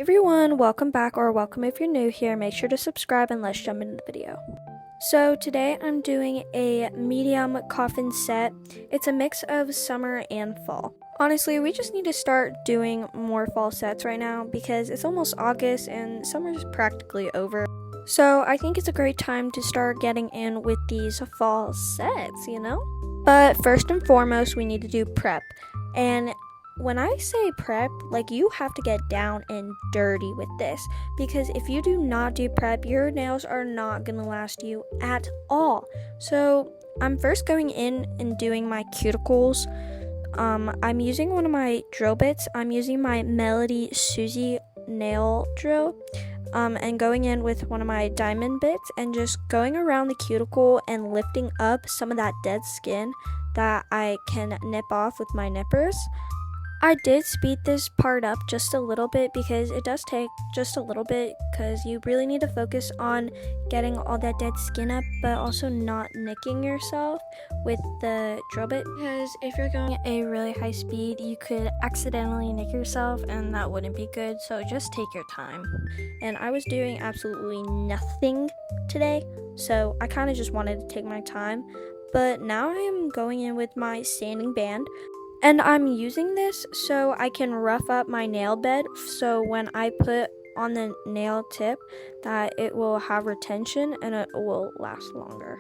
Everyone, welcome back, or welcome if you're new here. Make sure to subscribe and let's jump into the video. So today I'm doing a medium coffin set. It's a mix of summer and fall. Honestly, we just need to start doing more fall sets right now because it's almost August and summer's practically over. So I think it's a great time to start getting in with these fall sets, But first and foremost, we need to do prep. And when I say prep, you have to get down and dirty with this, because if you do not do prep, your nails are not going to last you at all. So I'm first going in and doing my cuticles. I'm using one of my drill bits. I'm using my Melody Susie nail drill, and going in with one of my diamond bits and just going around the cuticle and lifting up some of that dead skin that I can nip off with my nippers. I did speed this part up just a little bit because it does take just a little bit, because you really need to focus on getting all that dead skin up, but also not nicking yourself with the drill bit, because if you're going at a really high speed, you could accidentally nick yourself and that wouldn't be good. So just take your time. And I was doing absolutely nothing today, so I kind of just wanted to take my time. But now I am going in with my sanding band. And I'm using this so I can rough up my nail bed, so when I put on the nail tip that it will have retention and it will last longer.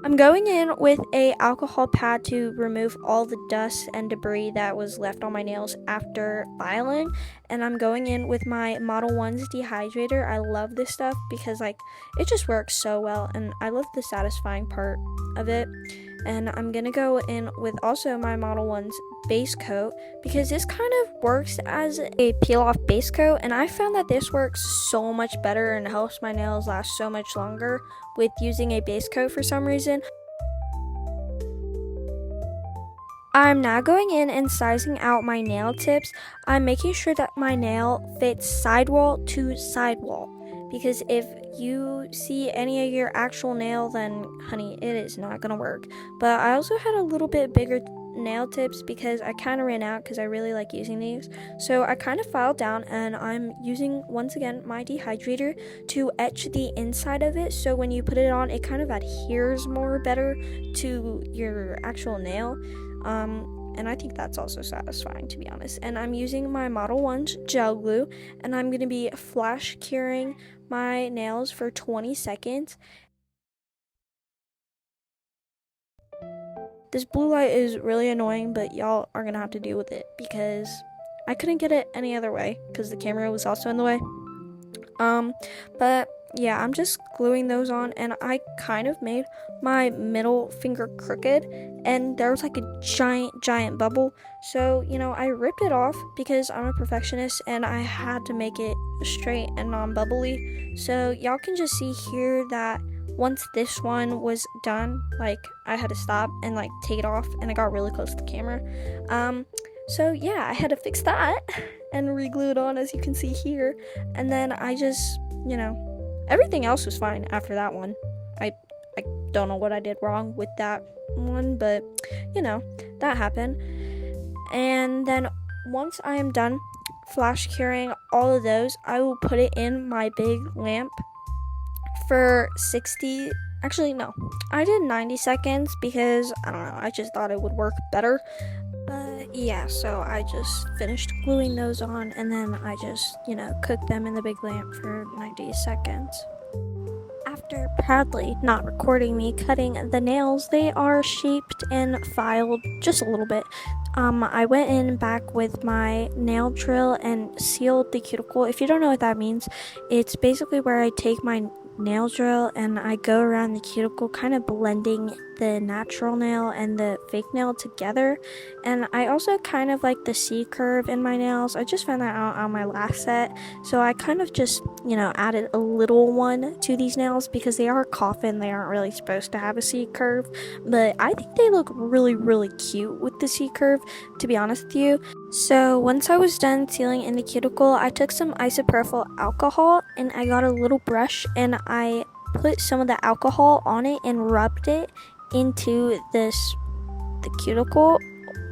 I'm going in with a alcohol pad to remove all the dust and debris that was left on my nails after filing, and I'm going in with my Model 1's dehydrator. I love this stuff because it just works so well, and I love the satisfying part of it. And I'm gonna go in with also my Model 1's base coat, because this kind of works as a peel off base coat, and I found that this works so much better and helps my nails last so much longer with using a base coat for some reason. I'm now going in and sizing out my nail tips. I'm making sure that my nail fits sidewall to sidewall, because if you see any of your actual nail, then honey, it is not gonna work. But I also had a little bit bigger nail tips because I kind of ran out, because I really like using these. So I kind of filed down, and I'm using once again my dehydrator to etch the inside of it, so when you put it on, it kind of adheres more better to your actual nail. And I think that's also satisfying, to be honest. And I'm using my Model 1's gel glue, and I'm going to be flash curing my nails for 20 seconds. This blue light is really annoying, but y'all are going to have to deal with it because I couldn't get it any other way because the camera was also in the way. But yeah, I'm just gluing those on, and I kind of made my middle finger crooked, and there was a giant bubble. So, I ripped it off because I'm a perfectionist and I had to make it straight and non-bubbly. So y'all can just see here that once this one was done, I had to stop and take it off, and I got really close to the camera. So yeah, I had to fix that and re-glue it on, as you can see here. And then I just, everything else was fine after that one. I don't know what I did wrong with that one, but that happened. And then once I am done flash curing all of those, I will put it in my big lamp for 60, actually no, I did 90 seconds because I don't know, I just thought it would work better. But yeah, so I just finished gluing those on, and then I just cooked them in the big lamp for 90 seconds. After proudly not recording me cutting the nails, they are shaped and filed just a little bit. I went in back with my nail drill and sealed the cuticle. If you don't know what that means, it's basically where I take my nail drill and I go around the cuticle, kind of blending the natural nail and the fake nail together. And I also kind of like the C curve in my nails. I just found that out on my last set, so I kind of just added a little one to these nails because they are coffin. They aren't really supposed to have a C curve, but I think they look really cute with the C curve, to be honest with you. So once I was done sealing in the cuticle, I took some isopropyl alcohol and I got a little brush and I put some of the alcohol on it and rubbed it into the cuticle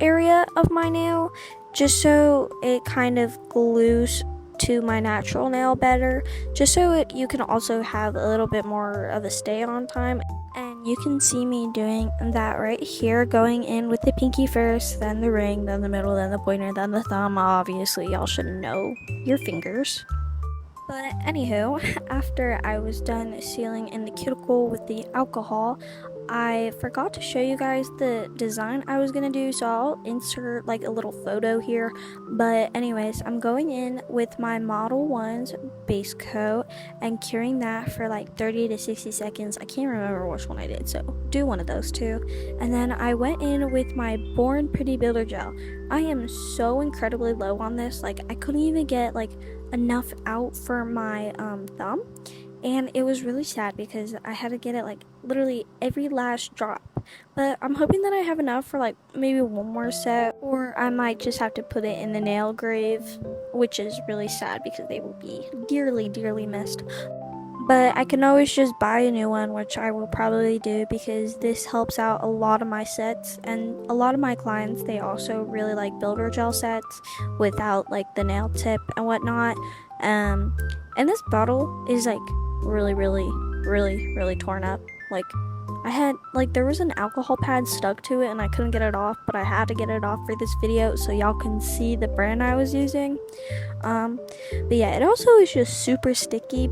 area of my nail, just so it kind of glues to my natural nail better, just so you can also have a little bit more of a stay on time. And you can see me doing that right here, going in with the pinky first, then the ring, then the middle, then the pointer, then the thumb. Obviously y'all should know your fingers. But anywho, after I was done sealing in the cuticle with the alcohol, I forgot to show you guys the design I was gonna do, so I'll insert like a little photo here. But anyways, I'm going in with my Model 1's base coat and curing that for like 30 to 60 seconds. I can't remember which one I did, so do one of those two. And then I went in with my Born Pretty Builder Gel. I am so incredibly low on this, like I couldn't even get like enough out for my thumb, and it was really sad because I had to get it like literally every last drop. But I'm hoping that I have enough for like maybe one more set, or I might just have to put it in the nail grave, which is really sad because they will be dearly missed. But I can always just buy a new one, which I will probably do because this helps out a lot of my sets, and a lot of my clients, they also really like builder gel sets without like the nail tip and whatnot. And this bottle is like really torn up. Like I had like there was an alcohol pad stuck to it and I couldn't get it off, but I had to get it off for this video so y'all can see the brand I was using. But yeah, it also is just super sticky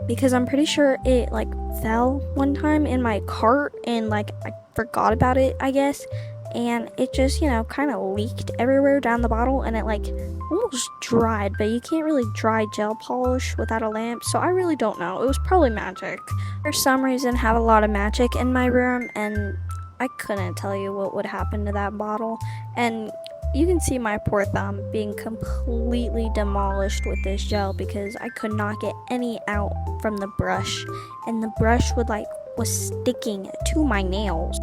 because I'm pretty sure it like fell one time in my cart and like I forgot about it, I guess, and it just, you know, kind of leaked everywhere down the bottle, and it like almost dried, but you can't really dry gel polish without a lamp, so I really don't know. It was probably magic. For some reason, I have a lot of magic in my room, and I couldn't tell you what would happen to that bottle. And you can see my poor thumb being completely demolished with this gel because I could not get any out from the brush, and the brush was sticking to my nails.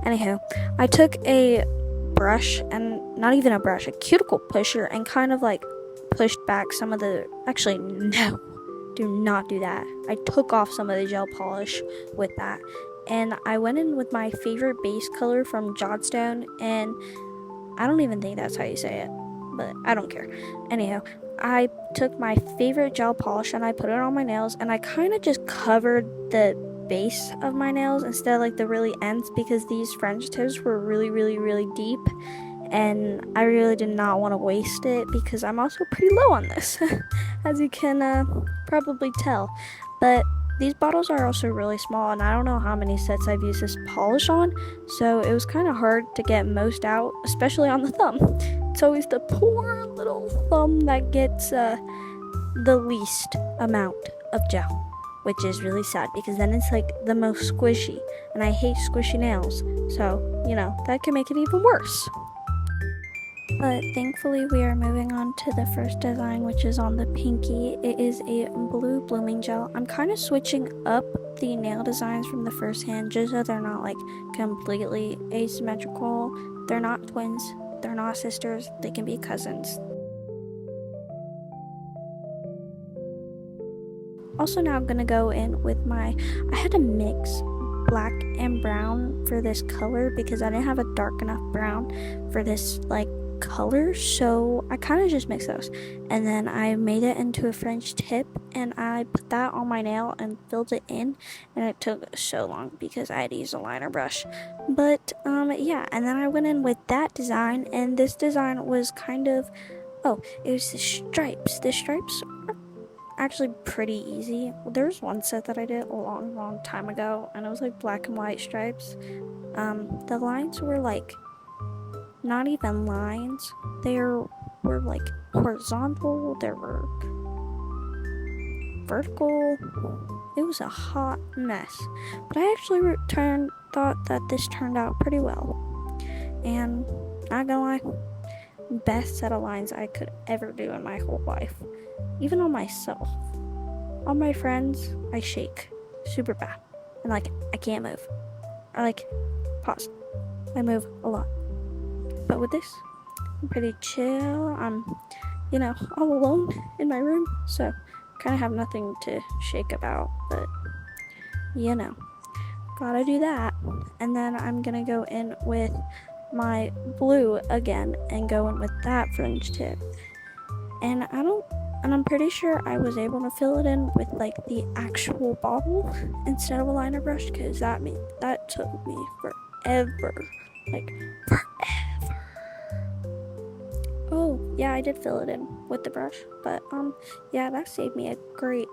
Anywho, I took a brush, and not even a brush, a cuticle pusher, and kind of like pushed back some of the, actually no, do not do that. I took off some of the gel polish with that. And I went in with my favorite base color from Jotstone, and I don't even think that's how you say it, but I don't care. Anyhow, I took my favorite gel polish and I put it on my nails, and I kind of just covered the base of my nails instead of like the really ends, because these French tips were really deep, and I really did not want to waste it because I'm also pretty low on this, as you can probably tell. But these bottles are also really small, and I don't know how many sets I've used this polish on, so it was kind of hard to get most out, especially on the thumb. It's always the poor little thumb that gets the least amount of gel, which is really sad because then it's like the most squishy, and I hate squishy nails, so, you know, that can make it even worse. But thankfully we are moving on to the first design, which is on the pinky. It is a blue blooming gel. I'm kind of switching up the nail designs from the first hand just so they're not like completely asymmetrical. They're not twins, they're not sisters, they can be cousins. Also now I'm gonna go in with I had to mix black and brown for this color because I didn't have a dark enough brown for this like color, so I kind of just mixed those, and then I made it into a French tip, and I put that on my nail and filled it in, and it took so long because I had to use a liner brush. But yeah, and then I went in with that design, and this design was kind of, it was the stripes. The stripes are actually pretty easy. There was one set that I did a long time ago, and it was like black and white stripes. The lines were like not even lines, they were like horizontal, they were vertical. It was a hot mess, but I actually thought that this turned out pretty well, and not gonna lie, best set of lines I could ever do in my whole life. Even on myself. On my friends, I shake super bad, and like I can't move, or like pause, I move a lot. But with this, I'm pretty chill. I'm all alone in my room, so kind of have nothing to shake about, but gotta do that. And then I'm gonna go in with my blue again and go in with that fringe tip. And I'm pretty sure I was able to fill it in with like the actual bottle instead of a liner brush, because that took me forever. Like forever. Oh, yeah, I did fill it in with the brush, but yeah, that saved me a great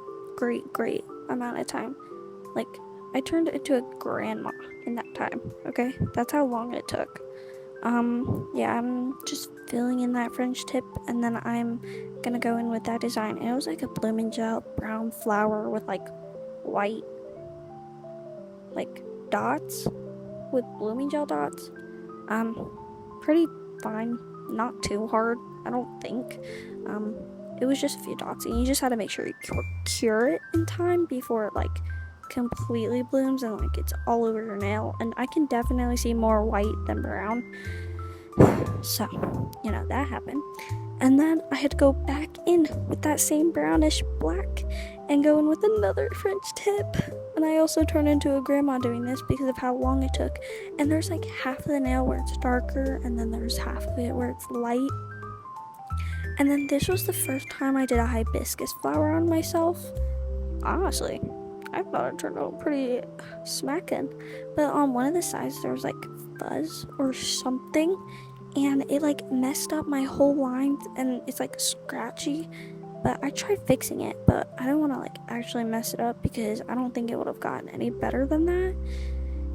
amount of time. Like, I turned into a grandma in that time, okay? That's how long it took. Yeah, I'm just filling in that fringe tip, and then I'm gonna go in with that design. And it was like a blooming gel brown flower with like white like dots, with blooming gel dots. Pretty fine, not too hard, I don't think. It was just a few dots, and you just had to make sure you cure it in time before it like completely blooms and like it's all over your nail. And I can definitely see more white than brown, so that happened. And then I had to go back in with that same brownish black and go in with another French tip. And I also turned into a grandma doing this because of how long it took. And there's like half of the nail where it's darker, and then there's half of it where it's light. And then this was the first time I did a hibiscus flower on myself. Honestly, I thought it turned out pretty smacking. But on one of the sides there was like fuzz or something, and it like messed up my whole line, and it's like scratchy. But I tried fixing it, but I don't want to like actually mess it up because I don't think it would have gotten any better than that.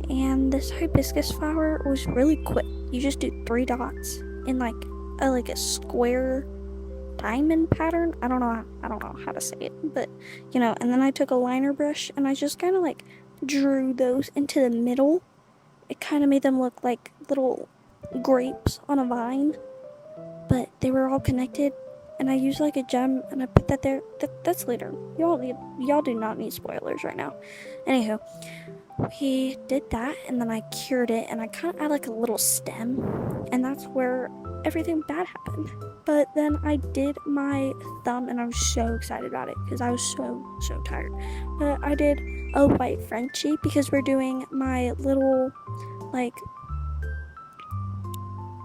And this hibiscus flower was really quick. You just do 3 dots in like a square diamond pattern. I don't know how to say it, but and then I took a liner brush and I just kind of like drew those into the middle. It kind of made them look like little grapes on a vine, but they were all connected. And I used like a gem and I put that there. That's later. Y'all do not need spoilers right now. Anywho, we did that, and then I cured it, and I kind of add like a little stem, and that's where everything bad happened. But then I did my thumb, and I was so excited about it because I was so tired. But I did a white Frenchie because we're doing my little like,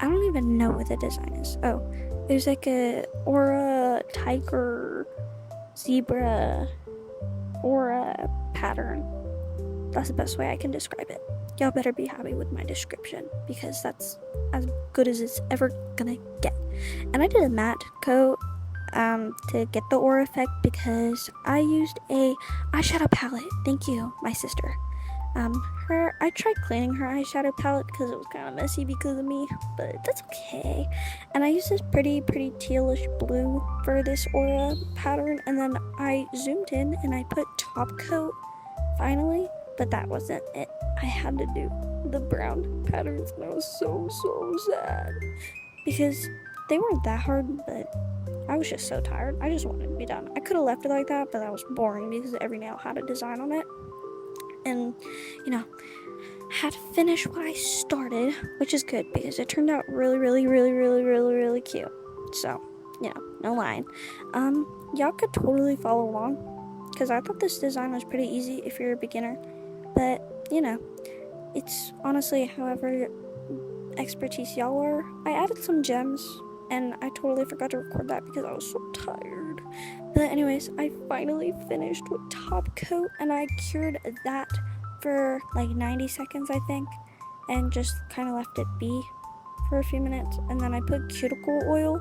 I don't even know what the design is. Oh, there's like a aura, tiger, zebra, aura pattern. That's the best way I can describe it. Y'all better be happy with my description because that's as good as it's ever gonna get. And I did a matte coat to get the aura effect because I used a eyeshadow palette. Thank you, my sister. I tried cleaning her eyeshadow palette because it was kind of messy because of me, but that's okay. And I used this pretty tealish blue for this aura pattern, and then I zoomed in and I put top coat finally, but that wasn't it. I had to do the brown patterns, and I was so sad because they weren't that hard, but I was just so tired. I just wanted to be done. I could have left it like that, but that was boring because every nail had a design on it. And had to finish what I started, which is good because it turned out really cute. So no lying. Y'all could totally follow along because I thought this design was pretty easy if you're a beginner, but it's honestly however expertise y'all are. I added some gems and I totally forgot to record that because I was so tired. But anyways, I finally finished with top coat, and I cured that for like 90 seconds, I think, and just kind of left it be for a few minutes. And then I put cuticle oil,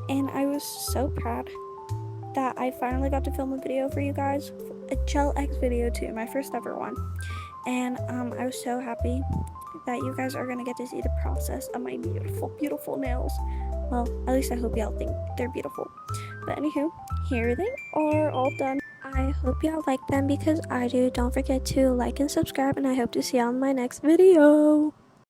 and I was so proud that I finally got to film a video for you guys, a Gel X video too, my first ever one. And I was so happy that you guys are gonna get to see the process of my beautiful nails. Well, at least I hope y'all think they're beautiful. But anywho, here they are all done. I hope y'all like them because I do. Don't forget to like and subscribe, and I hope to see y'all in my next video.